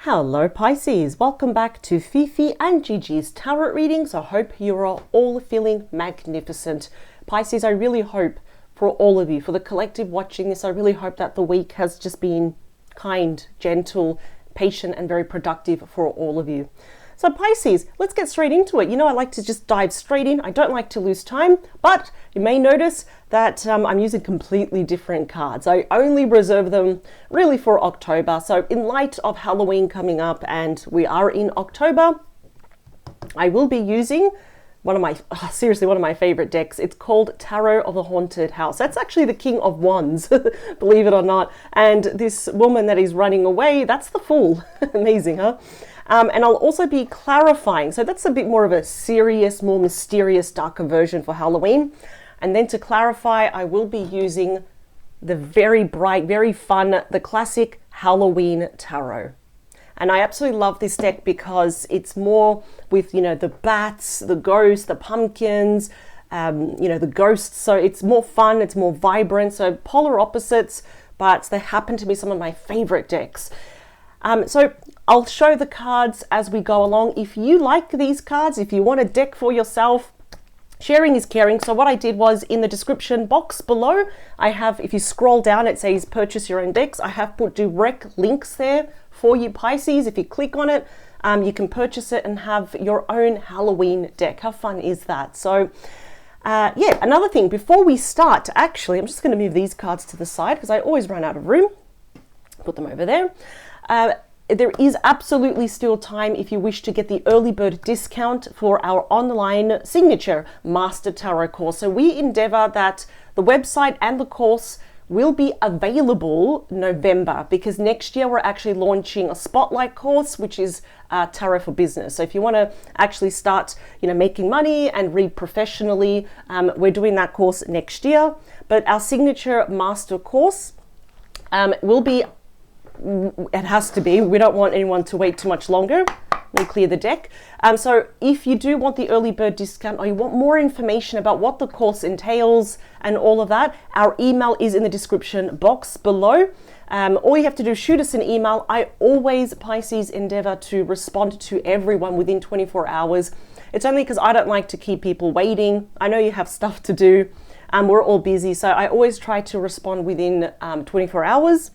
Hello Pisces, welcome back to Fifi and Gigi's tarot readings. I hope you are all feeling magnificent. Pisces, I really hope for all of you, for the collective watching this, I really hope that the week has just been kind, gentle, patient and very productive for all of you. So Pisces, let's get straight into it. You know, I like to just dive straight in. I don't like to lose time, but you may notice that I'm using completely different cards. I only reserve them really for October. So in light of Halloween coming up and we are in October, I will be using one of my favorite decks. It's called Tarot of the Haunted House. That's actually the King of Wands, believe it or not. And this woman that is running away, that's the Fool. Amazing, huh? And I'll also be clarifying. So that's a bit more of a serious, more mysterious, darker version for Halloween. And then to clarify, I will be using the very bright, very fun, the classic Halloween tarot. And I absolutely love this deck because it's more with, you know, the bats, the ghosts, the pumpkins, you know, the ghosts. So it's more fun, it's more vibrant. So polar opposites, but they happen to be some of my favorite decks. So I'll show the cards as we go along. If you like these cards, if you want a deck for yourself, sharing is caring. So what I did was in the description box below, I have, if you scroll down, it says purchase your own decks. I have put direct links there for you Pisces. If you click on it, you can purchase it and have your own Halloween deck. How fun is that? So yeah, another thing before we start, actually, I'm just going to move these cards to the side because I always run out of room. Put them over there. There is absolutely still time if you wish to get the early bird discount for our online signature Master Tarot course. So we endeavor that the website and the course will be available November, because next year we're actually launching a spotlight course, which is Tarot for Business. So if you want to actually start, you know, making money and read professionally, we're doing that course next year. But our signature master course will be, it has to be, we don't want anyone to wait too much longer. Let me clear the deck. So if you do want the early bird discount or you want more information about what the course entails and all of that, our email is in the description box below. All you have to do is shoot us an email. I always, Pisces, endeavor to respond to everyone within 24 hours. It's only because I don't like to keep people waiting. I know you have stuff to do. We're all busy. So I always try to respond within 24 hours.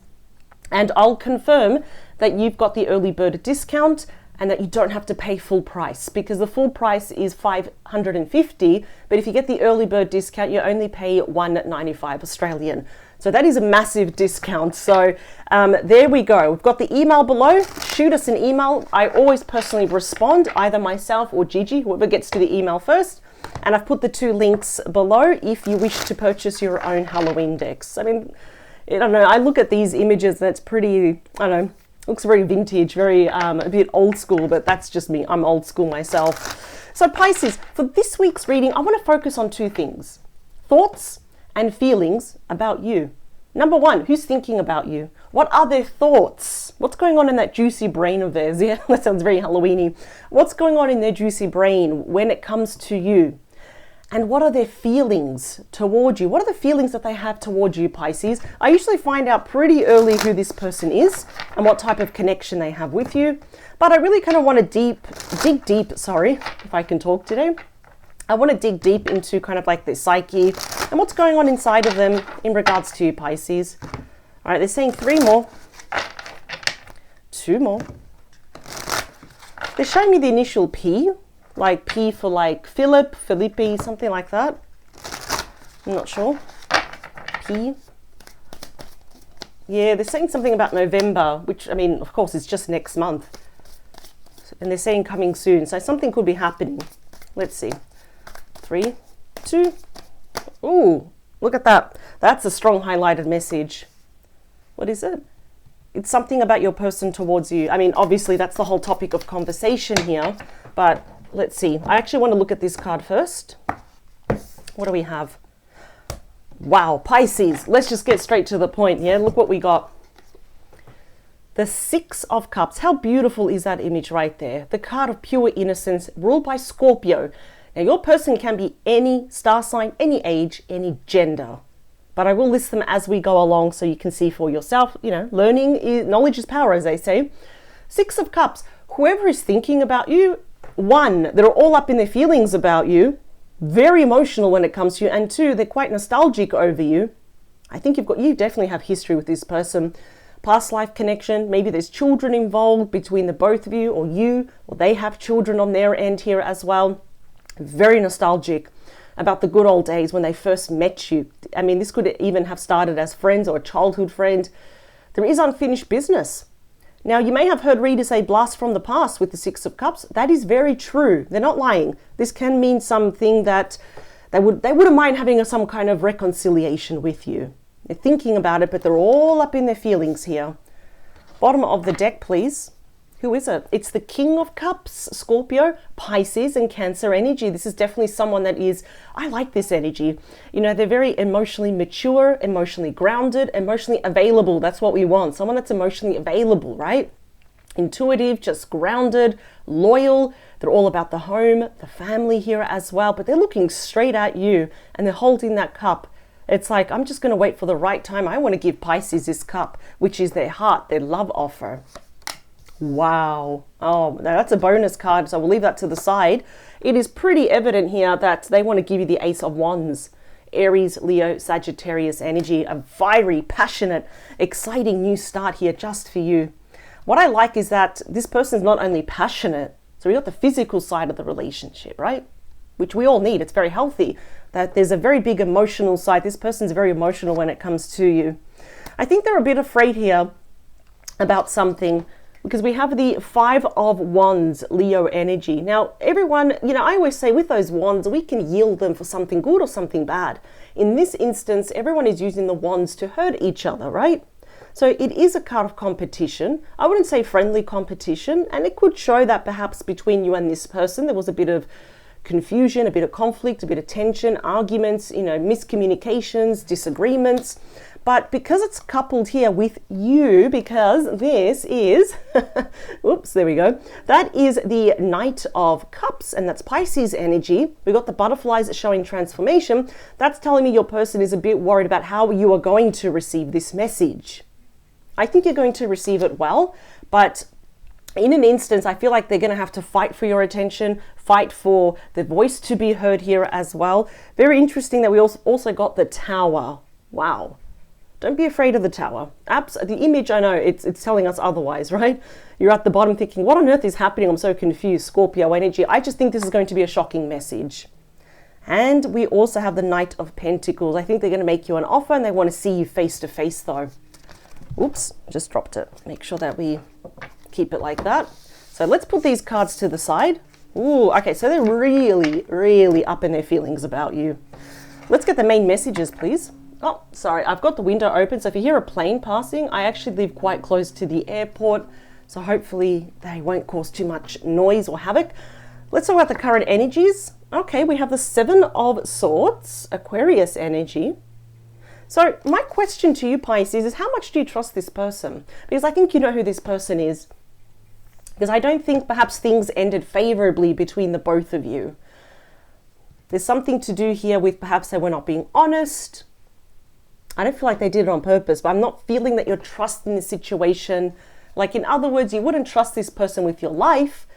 And I'll confirm that you've got the early bird discount and that you don't have to pay full price, because the full price is $550, but if you get the early bird discount, you only pay $195 Australian. So that is a massive discount. So there we go. We've got the email below. Shoot us an email. I always personally respond, either myself or Gigi, whoever gets to the email first. And I've put the two links below if you wish to purchase your own Halloween decks. I mean, I don't know, I look at these images and it's pretty, I don't know, looks very vintage, very a bit old school, but that's just me. I'm old school myself. So Pisces, for this week's reading, I want to focus on two things: thoughts and feelings about you. Number one, who's thinking about you? What are their thoughts? What's going on in that juicy brain of theirs? Yeah, that sounds very Halloween-y. What's going on in their juicy brain when it comes to you? And what are their feelings toward you? What are the feelings that they have toward you, Pisces? I usually find out pretty early who this person is and what type of connection they have with you. But I really kind of want to dig deep, sorry, if I can talk today. I want to dig deep into kind of like their psyche and what's going on inside of them in regards to you, Pisces. All right, they're saying 3 more. 2 more. They're showing me the initial P. Like P for like Philip, Felipe, something like that. I'm not sure. P. Yeah, they're saying something about November, which, I mean, of course, it's just next month. And they're saying coming soon. So something could be happening. Let's see. 3, 2. Ooh, look at that. That's a strong highlighted message. What is it? It's something about your person towards you. I mean, obviously, that's the whole topic of conversation here, but let's see. I actually want to look at this card first. What do we have? Wow, Pisces. Let's just get straight to the point. Yeah, look what we got. The 6 of Cups. How beautiful is that image right there? The card of pure innocence, ruled by Scorpio. Now, your person can be any star sign, any age, any gender. But I will list them as we go along so you can see for yourself. You know, knowledge is power, as they say. Six of Cups, whoever is thinking about you, one, they're all up in their feelings about you, very emotional when it comes to you, and two, they're quite nostalgic over you. I think you definitely have history with this person. Past life connection, maybe there's children involved between the both of you, or they have children on their end here as well. Very nostalgic about the good old days when they first met you. I mean, this could even have started as friends or a childhood friend. There is unfinished business. Now, you may have heard readers say blast from the past with the Six of Cups. That is very true. They're not lying. This can mean something that they wouldn't mind having some kind of reconciliation with you. They're thinking about it, but they're all up in their feelings here. Bottom of the deck, please. Who is it? It's the King of Cups, Scorpio, Pisces, and Cancer energy. This is definitely someone that is, I like this energy. You know, they're very emotionally mature, emotionally grounded, emotionally available. That's what we want. Someone that's emotionally available, right? Intuitive, just grounded, loyal. They're all about the home, the family here as well, but they're looking straight at you and they're holding that cup. It's like, I'm just going to wait for the right time. I want to give Pisces this cup, which is their heart, their love offer. Wow. Oh, that's a bonus card, so we'll leave that to the side. It is pretty evident here that they want to give you the Ace of Wands. Aries, Leo, Sagittarius energy, a fiery, passionate, exciting new start here just for you. What I like is that this person is not only passionate, so we got the physical side of the relationship, right? Which we all need. It's very healthy. That there's a very big emotional side. This person's very emotional when it comes to you. I think they're a bit afraid here about something, because we have the Five of Wands, Leo energy. Now, everyone, you know, I always say with those wands, we can yield them for something good or something bad. In this instance, everyone is using the wands to hurt each other, right? So it is a card of competition. I wouldn't say friendly competition, and it could show that perhaps between you and this person, there was a bit of confusion, a bit of conflict, a bit of tension, arguments, you know, miscommunications, disagreements. But because it's coupled here with you, because this is, oops, there we go. That is the Knight of Cups, and that's Pisces energy. We got the butterflies showing transformation. That's telling me your person is a bit worried about how you are going to receive this message. I think you're going to receive it well, but in an instance, I feel like they're going to have to fight for your attention, fight for the voice to be heard here as well. Very interesting that we also got the Tower. Wow. Don't be afraid of the Tower. The image, I know, it's telling us otherwise, right? You're at the bottom thinking, what on earth is happening? I'm so confused. Scorpio energy. I just think this is going to be a shocking message. And we also have the Knight of Pentacles. I think they're going to make you an offer and they want to see you face to face though. Oops, just dropped it. Make sure that we keep it like that. So let's put these cards to the side. Ooh, okay, so they're really, really up in their feelings about you. Let's get the main messages, please. Oh, sorry, I've got the window open, so if you hear a plane passing, I actually live quite close to the airport, so hopefully they won't cause too much noise or havoc. Let's talk about the current energies. Okay, we have the Seven of Swords, Aquarius energy. So my question to you, Pisces, is how much do you trust this person? Because I think you know who this person is. Because I don't think perhaps things ended favorably between the both of you. There's something to do here with perhaps they were not being honest. I don't feel like they did it on purpose, but I'm not feeling that you're trusting the situation. Like, in other words, you wouldn't trust this person with your life.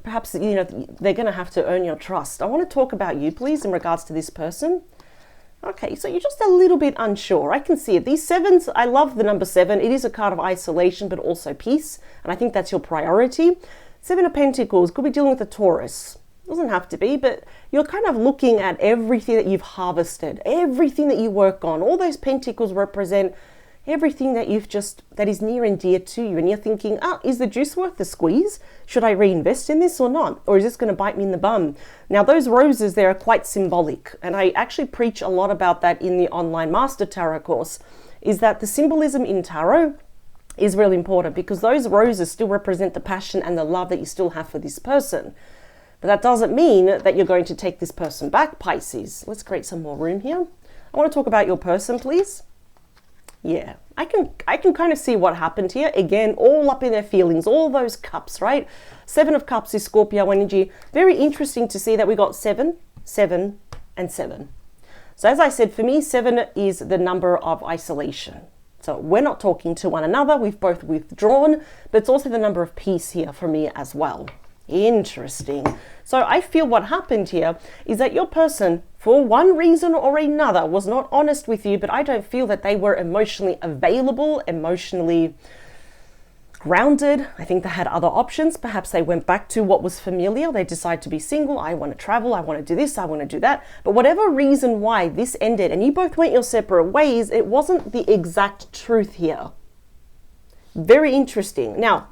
Perhaps, you know, they're going to have to earn your trust. I want to talk about you, please, in regards to this person. Okay, so you're just a little bit unsure. I can see it. These sevens, I love the number 7. It is a card of isolation, but also peace. And I think that's your priority. 7 of Pentacles could be dealing with a Taurus. Doesn't have to be, but you're kind of looking at everything that you've harvested, everything that you work on. All those pentacles represent everything that that is near and dear to you. And you're thinking, is the juice worth the squeeze? Should I reinvest in this or not? Or is this going to bite me in the bum? Now, those roses there are quite symbolic. And I actually preach a lot about that in the online Master Tarot course, is that the symbolism in tarot is really important because those roses still represent the passion and the love that you still have for this person. But that doesn't mean that you're going to take this person back, Pisces. Let's create some more room here. I want to talk about your person, please. Yeah, I can kind of see what happened here. Again, all up in their feelings, all those cups, right? 7 of Cups is Scorpio energy. Very interesting to see that we got 7, 7, and 7. So as I said, for me, 7 is the number of isolation. So we're not talking to one another. We've both withdrawn, but it's also the number of peace here for me as well. Interesting. So I feel what happened here is that your person, for one reason or another, was not honest with you, but I don't feel that they were emotionally available, emotionally grounded. I think they had other options. Perhaps they went back to what was familiar. They decided to be single. I want to travel. I want to do this. I want to do that. But whatever reason why this ended and you both went your separate ways, it wasn't the exact truth here. Very interesting. Now,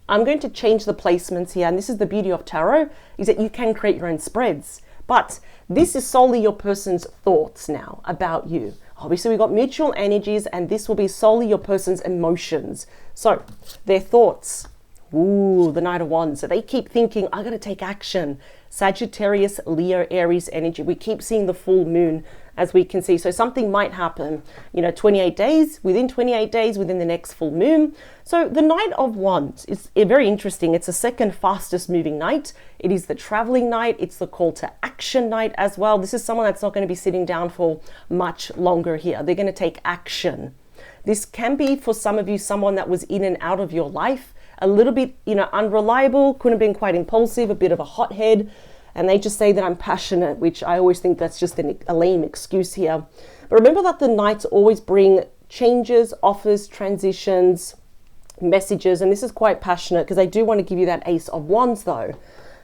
I'm going to change the placements here, and this is the beauty of tarot, is that you can create your own spreads. But this is solely your person's thoughts now about you. Obviously, we've got mutual energies, and this will be solely your person's emotions. So, their thoughts. Ooh, the Knight of Wands. So they keep thinking, I got to take action. Sagittarius, Leo, Aries energy. We keep seeing the full moon, as we can see. So something might happen, 28 days, within 28 days, within the next full moon. So the Knight of Wands is very interesting. It's the second fastest moving knight. It is the traveling knight. It's the call to action knight as well. This is someone that's not going to be sitting down for much longer here. They're going to take action. This can be, for some of you, someone that was in and out of your life, a little bit, unreliable, could have been quite impulsive, a bit of a hothead. And they just say that I'm passionate, which I always think that's just a lame excuse here. But remember that the knights always bring changes, offers, transitions, messages. And this is quite passionate because they do want to give you that Ace of Wands though.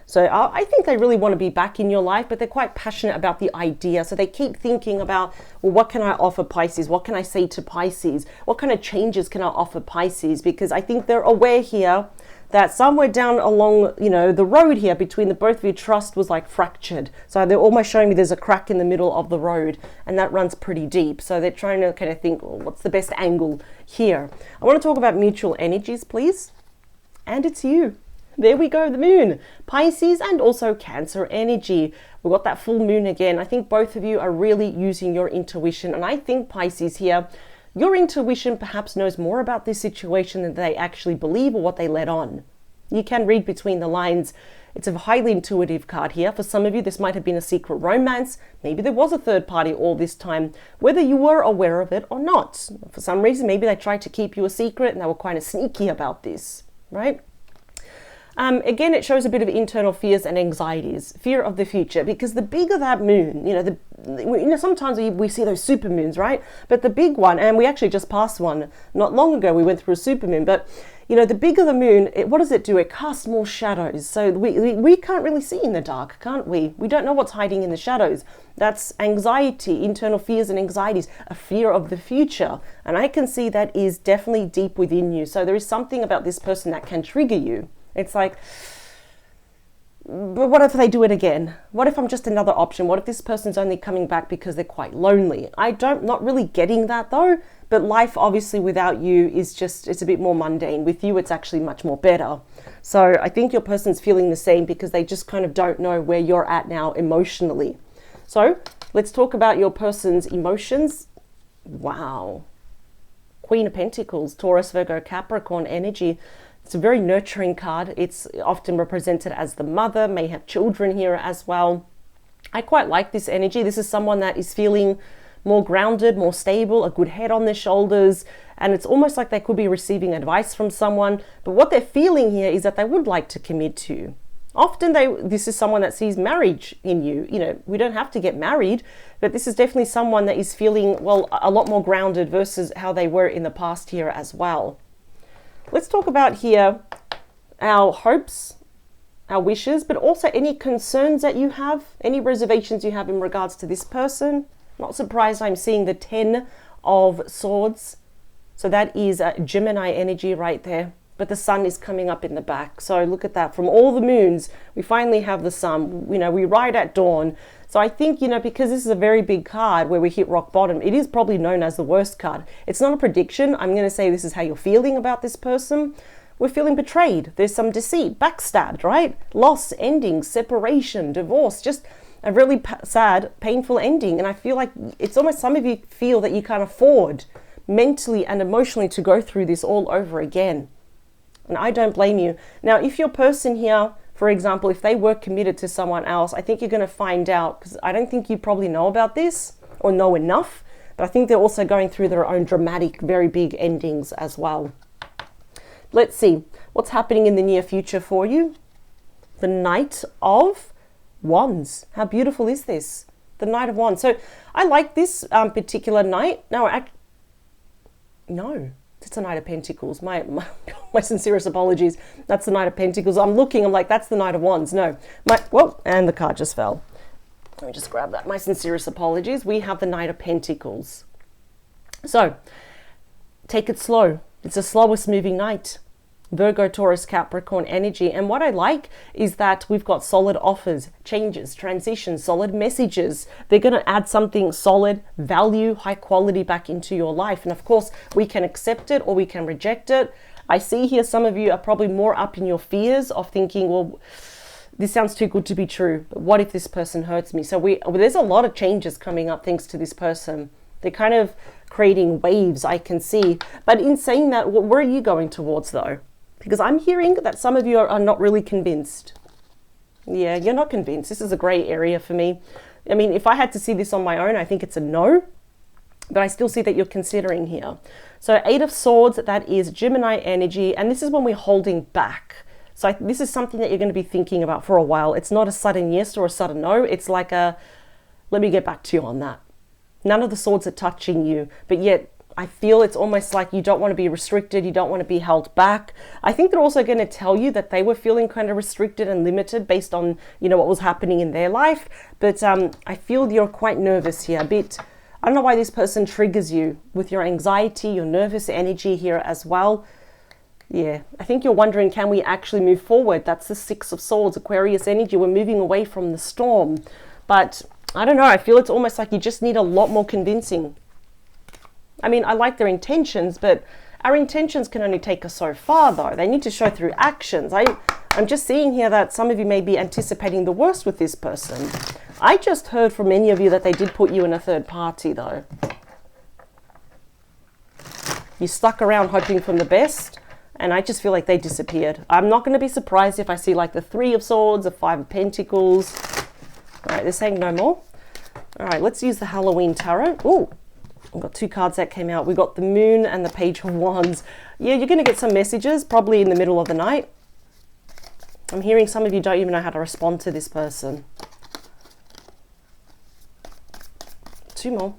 So I think they really want to be back in your life, but they're quite passionate about the idea. So they keep thinking about, well, what can I offer Pisces? What can I say to Pisces? What kind of changes can I offer Pisces? Because I think they're aware here that somewhere down along, the road here between the both of you, trust was like fractured. So they're almost showing me there's a crack in the middle of the road, and that runs pretty deep. So they're trying to kind of think, well, what's the best angle here? I want to talk about mutual energies, please. And it's you. There we go, the moon, Pisces, and also Cancer energy. We've got that full moon again. I think both of you are really using your intuition. And I think Pisces here, your intuition perhaps knows more about this situation than they actually believe or what they let on. You can read between the lines. It's a highly intuitive card here. For some of you, this might have been a secret romance. Maybe there was a third party all this time, whether you were aware of it or not. For some reason, maybe they tried to keep you a secret and they were kind of sneaky about this, right? Again, it shows a bit of internal fears and anxieties, fear of the future, because the bigger that moon, sometimes we see those super moons, right? But the big one, and we actually just passed one not long ago, we went through a super moon, but the bigger the moon, what does it do? It casts more shadows. So we can't really see in the dark, can't we? We don't know what's hiding in the shadows. That's anxiety, internal fears and anxieties, a fear of the future. And I can see that is definitely deep within you. So there is something about this person that can trigger you. It's like, but what if they do it again? What if I'm just another option? What if this person's only coming back because they're quite lonely? Not really getting that though, but life obviously without you is it's a bit more mundane. With you, it's actually much more better. So I think your person's feeling the same because they just kind of don't know where you're at now emotionally. So let's talk about your person's emotions. Wow. Queen of Pentacles, Taurus, Virgo, Capricorn energy. It's a very nurturing card. It's often represented as the mother, may have children here as well. I quite like this energy. This is someone that is feeling more grounded, more stable, a good head on their shoulders, and it's almost like they could be receiving advice from someone. But what they're feeling here is that they would like to commit to. Often this is someone that sees marriage in you. We don't have to get married, but this is definitely someone that is feeling, well, a lot more grounded versus how they were in the past here as well. Let's talk about here our hopes, our wishes, but also any concerns that you have, any reservations you have in regards to this person. Not surprised I'm seeing the 10 of Swords. So that is Gemini energy right there. But the sun is coming up in the back. So look at that. From all the moons, we finally have the sun. We ride at dawn. So I think, because this is a very big card where we hit rock bottom, it is probably known as the worst card. It's not a prediction. I'm going to say this is how you're feeling about this person. We're feeling betrayed. There's some deceit, backstabbed, right? Loss, ending, separation, divorce, just a really sad, painful ending. And I feel like it's almost some of you feel that you can't afford mentally and emotionally to go through this all over again. And I don't blame you. Now, if your person here, for example, if they were committed to someone else, I think you're going to find out, because I don't think you probably know about this or know enough, But I think they're also going through their own dramatic, very big endings as well. Let's see what's happening in the near future for you. The Knight of Wands. How beautiful is this? The Knight of Wands. So I like this particular knight. No, it's the Knight of Pentacles. My sincerest apologies. That's the Knight of Pentacles. I'm like, that's the Knight of Wands. No, and the card just fell. Let me just grab that. My sincerest apologies. We have the Knight of Pentacles. So take it slow. It's the slowest moving night. Virgo, Taurus, Capricorn energy. And what I like is that we've got solid offers, changes, transitions, solid messages. They're going to add something solid, value, high quality back into your life. And of course, we can accept it or we can reject it. I see here some of you are probably more up in your fears of thinking, well, this sounds too good to be true. But what if this person hurts me? So there's a lot of changes coming up thanks to this person. They're kind of creating waves, I can see. But in saying that, where are you going towards though? Because I'm hearing that some of you are not really convinced. Yeah, you're not convinced. This is a gray area for me. I mean, if I had to see this on my own, I think it's a no. But I still see that you're considering here. So 8 of Swords, that is Gemini energy. And this is when we're holding back. So this is something that you're going to be thinking about for a while. It's not a sudden yes or a sudden no. It's like let me get back to you on that. None of the swords are touching you, but yet I feel it's almost like you don't want to be restricted. You don't want to be held back. I think they're also going to tell you that they were feeling kind of restricted and limited based on, what was happening in their life. But I feel you're quite nervous here a bit. I don't know why this person triggers you with your anxiety, your nervous energy here as well. Yeah, I think you're wondering, can we actually move forward? That's the 6 of Swords, Aquarius energy. We're moving away from the storm. But I don't know. I feel it's almost like you just need a lot more convincing. I mean, I like their intentions, but our intentions can only take us so far, though. They need to show through actions. I'm just seeing here that some of you may be anticipating the worst with this person. I just heard from many of you that they did put you in a third party, though. You stuck around hoping for the best, and I just feel like they disappeared. I'm not going to be surprised if I see like the 3 of Swords, the 5 of Pentacles. All right, they're saying no more. All right, let's use the Halloween Tarot. Ooh. We've got 2 cards that came out. We've got the Moon and the Page of Wands. Yeah, you're going to get some messages probably in the middle of the night. I'm hearing some of you don't even know how to respond to this person. 2 more.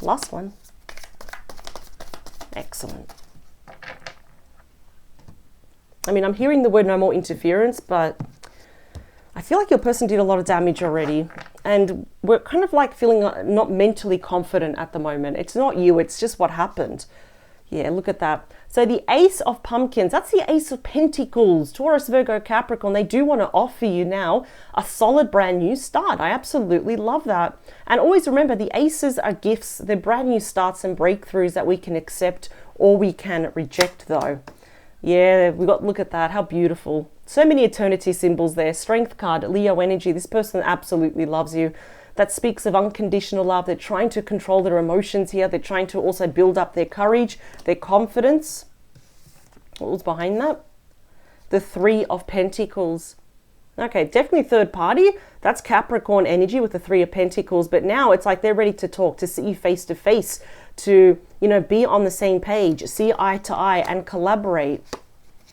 Last one. Excellent. I mean, I'm hearing the word no more interference, but I feel like your person did a lot of damage already. And we're kind of like feeling not mentally confident at the moment. It's not you, it's just what happened. Yeah, look at that. So the Ace of Pumpkins, that's the Ace of Pentacles. Taurus, Virgo, Capricorn, they do want to offer you now a solid brand new start. I absolutely love that. And always remember, the Aces are gifts. They're brand new starts and breakthroughs that we can accept or we can reject though. Yeah, look at that, how beautiful. So many eternity symbols there. Strength card, Leo energy. This person absolutely loves you. That speaks of unconditional love. They're trying to control their emotions here. They're trying to also build up their courage, their confidence. What was behind that? The 3 of Pentacles. Okay, definitely third party. That's Capricorn energy with the 3 of Pentacles. But now it's like they're ready to talk, to see you face to face, to, be on the same page, see eye to eye and collaborate.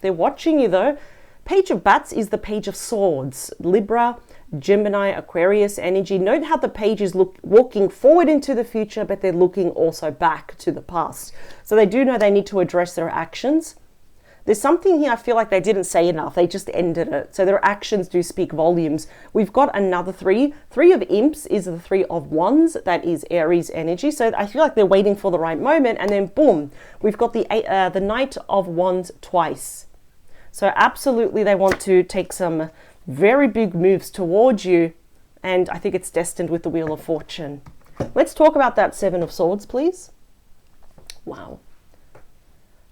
They're watching you though. Page of Bats is the Page of Swords. Libra, Gemini, Aquarius energy. Note how the page is walking forward into the future, but they're looking also back to the past. So they do know they need to address their actions. There's something here I feel like they didn't say enough. They just ended it. So their actions do speak volumes. We've got another 3. 3 of Imps is the 3 of Wands. That is Aries energy. So I feel like they're waiting for the right moment. And then boom, we've got the Knight of Wands twice. So absolutely they want to take some very big moves towards you. And I think it's destined with the Wheel of Fortune. Let's talk about that 7 of Swords, please. Wow.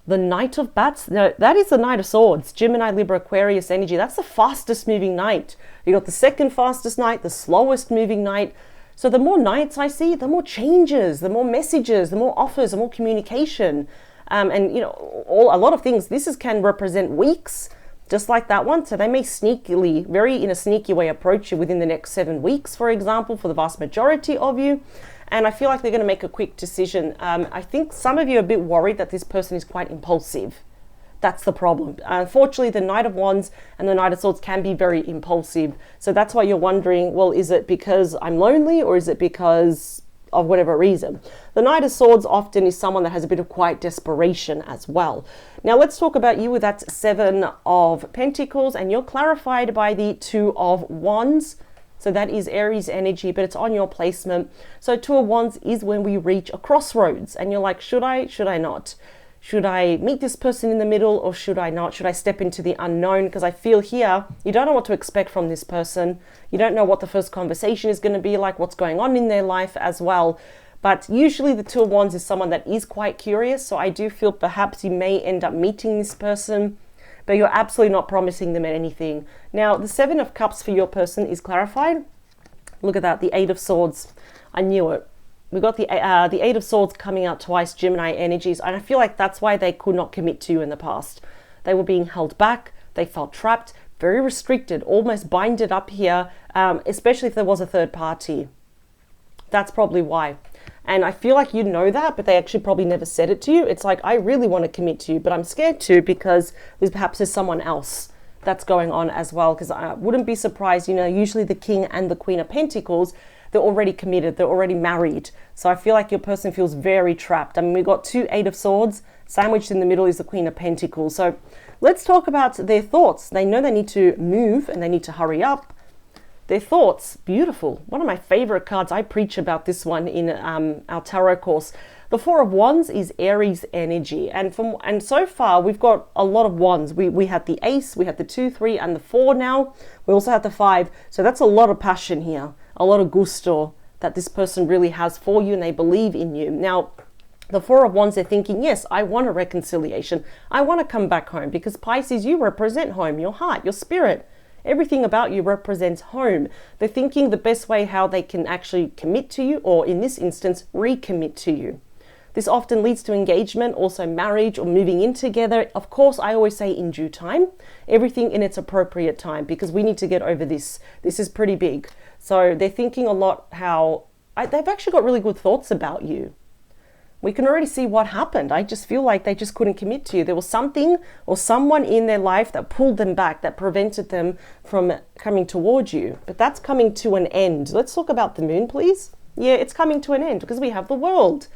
The Knight of Bats, no, that is the Knight of Swords. Gemini, Libra, Aquarius energy. That's the fastest moving knight. You got the second fastest knight, the slowest moving knight. So the more knights I see, the more changes, the more messages, the more offers, the more communication. And a lot of things. This can represent weeks, just like that one. So they may in a sneaky way approach you within the next 7 weeks, for example, for the vast majority of you. And I feel like they're going to make a quick decision. I think some of you are a bit worried that this person is quite impulsive. That's the problem. Unfortunately, the Knight of Wands and the Knight of Swords can be very impulsive. So that's why you're wondering, well, is it because I'm lonely, or is it because of whatever reason? The Knight of Swords often is someone that has a bit of quiet desperation as well. Now let's talk about you with that Seven of Pentacles, and you're clarified by the Two of Wands. So that is Aries energy, but it's on your placement. So Two of Wands is when we reach a crossroads and you're like, should I not? Should I meet this person in the middle, or should I not? Should I step into the unknown? Because I feel here, you don't know what to expect from this person. You don't know what the first conversation is going to be like, what's going on in their life as well. But usually the Two of Wands is someone that is quite curious. So I do feel perhaps you may end up meeting this person, but you're absolutely not promising them anything. Now, the Seven of Cups for your person is clarified. Look at that, the Eight of Swords. I knew it. We got the Eight of Swords coming out twice, Gemini energies, and I feel like that's why they could not commit to you in the past. They were being held back, they felt trapped, very restricted, almost binded up here, especially if there was a third party. That's probably why. And I feel like you know that, but they actually probably never said it to you. It's like, I really want to commit to you, but I'm scared to because perhaps there's someone else that's going on as well. Because I wouldn't be surprised, you know, usually the King and the Queen of Pentacles, they're already committed, they're already married. So I feel like your person feels very trapped. I mean, we've got two Eight of Swords, sandwiched in the middle is the Queen of Pentacles. So let's talk about their thoughts. They know they need to move and they need to hurry up. Their thoughts, beautiful. One of my favorite cards, I preach about this one in our tarot course. The Four of Wands is Aries energy. And so far, we've got a lot of wands. We had the Ace, we had the 2, 3, and the 4 now. We also have the 5. So that's a lot of passion here. A lot of gusto that this person really has for you, and they believe in you. Now, the Four of Wands, they're thinking, yes, I want a reconciliation. I want to come back home, because Pisces, you represent home, your heart, your spirit. Everything about you represents home. They're thinking the best way how they can actually commit to you, or in this instance, recommit to you. This often leads to engagement, also marriage or moving in together. Of course, I always say in due time, everything in its appropriate time, because we need to get over this. This is pretty big. So they're thinking a lot how they've actually got really good thoughts about you. We can already see what happened. I just feel like they just couldn't commit to you. There was something or someone in their life that pulled them back, that prevented them from coming towards you. But that's coming to an end. Let's talk about the moon, please. Yeah, it's coming to an end because we have the world.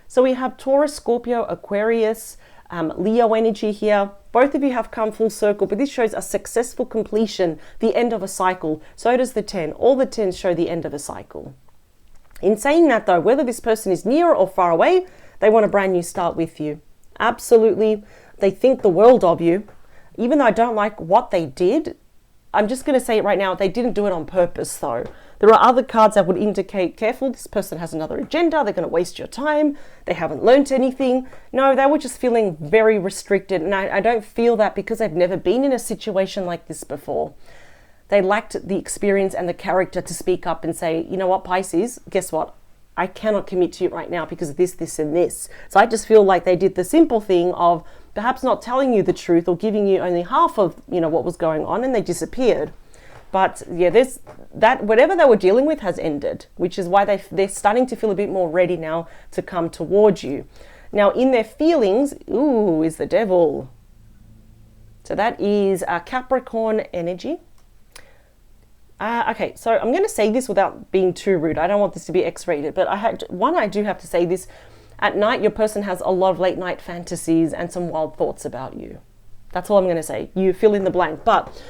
So we have Taurus, Scorpio, Aquarius, Leo energy here. Both of you have come full circle, but this shows a successful completion, the end of a cycle. So does the 10. All the 10s show the end of a cycle. In saying that though, whether this person is near or far away, they want a brand new start with you. Absolutely. They think the world of you. Even though I don't like what they did, I'm just going to say it right now, they didn't do it on purpose though. There are other cards that would indicate, careful, this person has another agenda, they're going to waste your time, they haven't learnt anything. No, they were just feeling very restricted, and I don't feel that because they've never been in a situation like this before. They lacked the experience and the character to speak up and say, you know what, Pisces, guess what? I cannot commit to you right now because of this, this, and this. So I just feel like they did the simple thing of perhaps not telling you the truth or giving you only half of, you know, what was going on, and they disappeared. But yeah, that whatever they were dealing with has ended, which is why they're starting to feel a bit more ready now to come towards you. Now, in their feelings, ooh, is the Devil. So that is a Capricorn energy. Okay, so I'm going to say this without being too rude. I don't want this to be X-rated, but I do have to say this. At night, your person has a lot of late night fantasies and some wild thoughts about you. That's all I'm going to say. You fill in the blank. But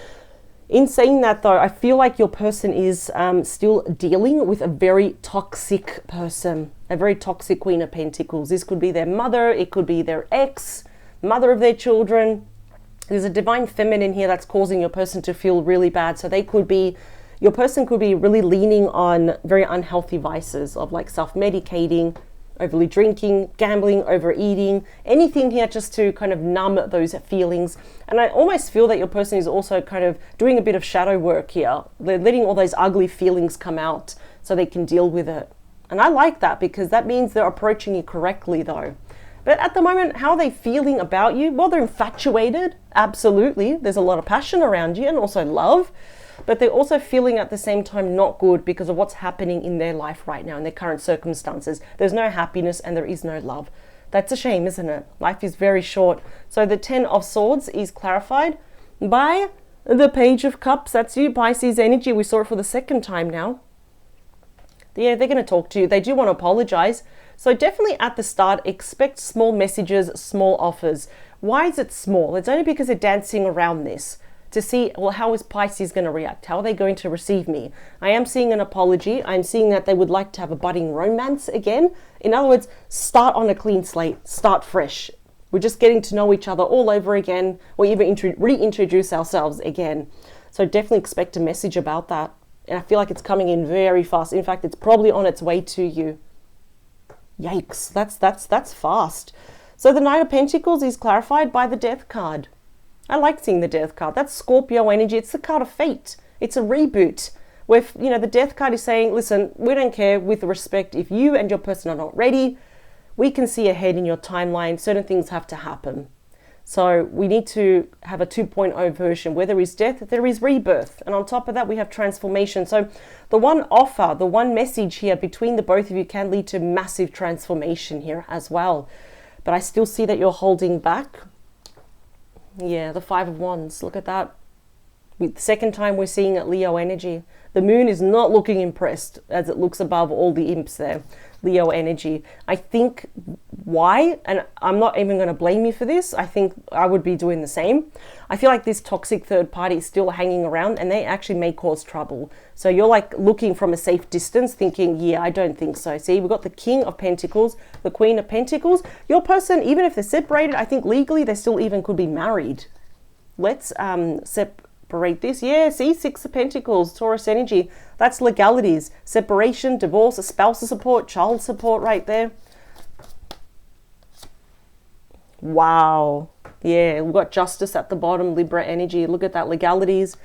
in saying that though, I feel like your person is still dealing with a very toxic person, a very toxic Queen of Pentacles. This could be their mother, it could be their ex, mother of their children. There's a divine feminine here that's causing your person to feel really bad. So your person could be really leaning on very unhealthy vices of like self-medicating, overly drinking, gambling, overeating, anything here just to kind of numb those feelings. And I almost feel that your person is also kind of doing a bit of shadow work here. They're letting all those ugly feelings come out so they can deal with it. And I like that because that means they're approaching you correctly though. But at the moment, how are they feeling about you? Well, they're infatuated. Absolutely. There's a lot of passion around you and also love. but they're also feeling at the same time not good because of what's happening in their life right now, in their current circumstances. There's no happiness and there is no love. That's a shame, isn't it? Life is very short. So the 10 of Swords is clarified by the Page of Cups. That's you, Pisces energy. We saw it for the second time now. Yeah, they're going to talk to you. They do want to apologize. So definitely at the start, expect small messages, small offers. Why is it small? It's only because they're dancing around this to see, well, how is Pisces going to react? How are they going to receive me? I am seeing an apology. I'm seeing that they would like to have a budding romance again. In other words, start on a clean slate, start fresh. We're just getting to know each other all over again, or even reintroduce ourselves again. So definitely expect a message about that. And I feel like it's coming in very fast. In fact, it's probably on its way to you. Yikes, that's fast. So the Knight of Pentacles is clarified by the Death card. I like seeing the Death card. That's Scorpio energy. It's the card of fate. It's a reboot. Where, you know, the Death card is saying, listen, we don't care, with respect, if you and your person are not ready, we can see ahead in your timeline. Certain things have to happen. So we need to have a 2.0 version. Where there is death, there is rebirth. And on top of that, we have transformation. So the one offer, the one message here between the both of you can lead to massive transformation here as well. But I still see that you're holding back. Yeah, the 5 of Wands. Look at that. The second time we're seeing it, Leo energy. The moon is not looking impressed as it looks above all the imps there. Leo energy. I think why, and I'm not even going to blame you for this, I think I would be doing the same. I feel like this toxic third party is still hanging around and they actually may cause trouble. So you're like looking from a safe distance thinking, yeah, I don't think so. See, we've got the King of Pentacles, the Queen of Pentacles. Your person, even if they're separated, I think legally they still even could be married. Let's separate this. Yeah, see, 6 of Pentacles, Taurus energy. That's legalities, separation, divorce, spousal support, child support right there. Wow. Yeah, we've got Justice at the bottom, Libra energy. Look at that, legalities,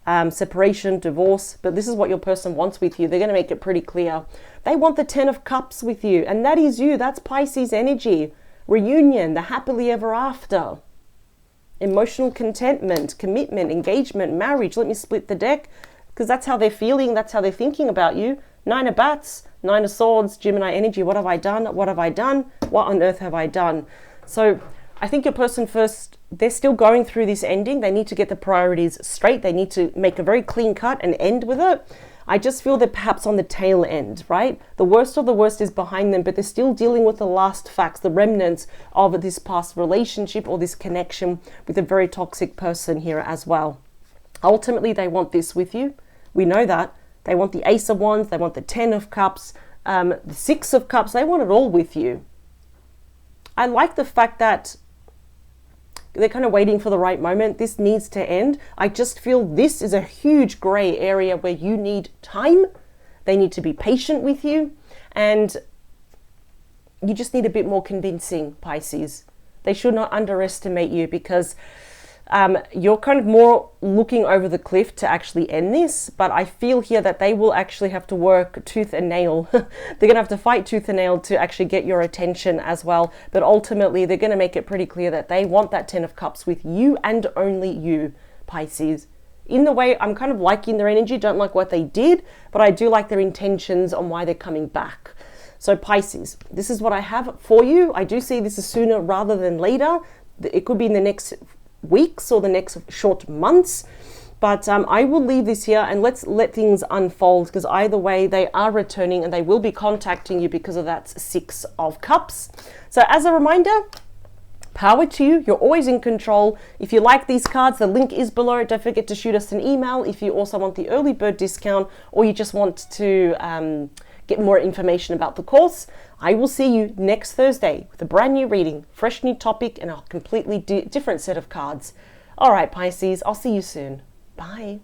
separation, divorce. But this is what your person wants with you. They're going to make it pretty clear. They want the 10 of Cups with you. And that is you. That's Pisces energy. Reunion, the happily ever after. Emotional contentment, commitment, engagement, marriage. Let me split the deck because that's how they're feeling. That's how they're thinking about you. 9 of Bats, 9 of Swords, Gemini energy. What have I done? What have I done? What on earth have I done? So I think your person first, they're still going through this ending. They need to get the priorities straight. They need to make a very clean cut and end with it. I just feel they're perhaps on the tail end, right? The worst of the worst is behind them, but they're still dealing with the last facts, the remnants of this past relationship or this connection with a very toxic person here as well. Ultimately, they want this with you. We know that. They want the Ace of Wands. They want the 10 of Cups, the 6 of Cups. They want it all with you. I like the fact that they're kind of waiting for the right moment. This needs to end. I just feel this is a huge gray area where you need time. They need to be patient with you. And you just need a bit more convincing, Pisces. They should not underestimate you because you're kind of more looking over the cliff to actually end this. But I feel here that they will actually have to work tooth and nail. They're going to have to fight tooth and nail to actually get your attention as well. But ultimately, they're going to make it pretty clear that they want that 10 of Cups with you and only you, Pisces. In the way, I'm kind of liking their energy. Don't like what they did, but I do like their intentions on why they're coming back. So Pisces, this is what I have for you. I do see this is sooner rather than later. It could be in the next weeks or the next short months, but I will leave this here and let's let things unfold because either way they are returning and they will be contacting you because of that 6 of Cups. So as a reminder, power to you. You're always in control. If you like these cards, the link is below. Don't forget to shoot us an email if you also want the early bird discount or you just want to get more information about the course. I will see you next Thursday with a brand new reading, fresh new topic, and a completely different set of cards. All right, Pisces, I'll see you soon. Bye.